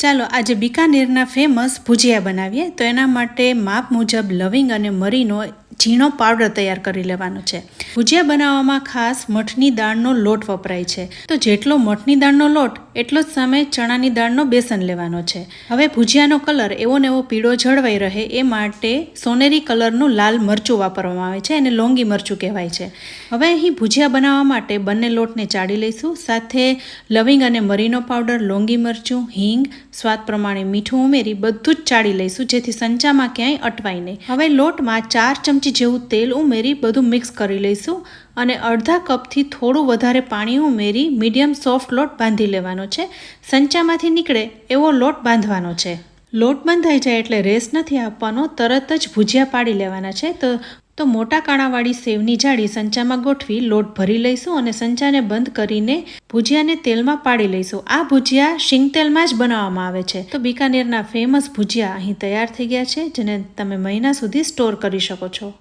ચાલો આજે બીકાનેરના ફેમસ ભુજિયા બનાવીએ. તો એના માટે માપ મુજબ લવિંગ અને મરીનો ઝીણો પાવડર તૈયાર કરી લેવાનો છે. ભુજિયા બનાવવામાં ખાસ મઠની દાળનો લોટ વપરાય છે. તો જેટલો મઠની દાળનો લોટ એટલો જ સામે ચણાની દાળનો બેસન લેવાનો છે. હવે ભુજિયાનો કલર એવો ને એવો પીળો જળવાઈ રહે એ માટે સોનેરી કલરનું લાલ મરચું વાપરવામાં આવે છે અને લોંગી મરચું કહેવાય છે. હવે અહીં ભુજિયા બનાવવા માટે બંને લોટને ચાળી લઈશું. સાથે લવિંગ અને મરીનો પાવડર, લોંગી મરચું, હિંગ, સ્વાદ પ્રમાણે મીઠું ઉમેરી બધું જ ચાળી લઈશું જેથી સંચામાં ક્યાંય અટવાય નહીં. હવે લોટમાં 4 ચમચી જેવું તેલ ઉમેરી બધું મિક્સ કરી લઈશું અને અડધા કપથી થોડું વધારે પાણી ઉમેરી મીડિયમ સોફ્ટ લોટ બાંધી લેવાનો છે. સંચામાંથી નીકળે એવો લોટ બાંધવાનો છે. લોટ બંધાઈ જાય એટલે રેસ નથી આપવાનો, તરત જ ભુજિયા પાડી લેવાના છે. તો મોટા કાણાવાળી સેવની જાળી સંચામાં ગોઠવી લોટ ભરી લઈશું અને સંચાને બંધ કરીને ભુજિયાને તેલમાં પાડી લઈશું. આ ભુજિયા શીંગ તેલમાં જ બનાવવામાં આવે છે. તો બીકાનેરના ફેમસ ભુજિયા અહીં તૈયાર થઈ ગયા છે, જેને તમે મહિના સુધી સ્ટોર કરી શકો છો.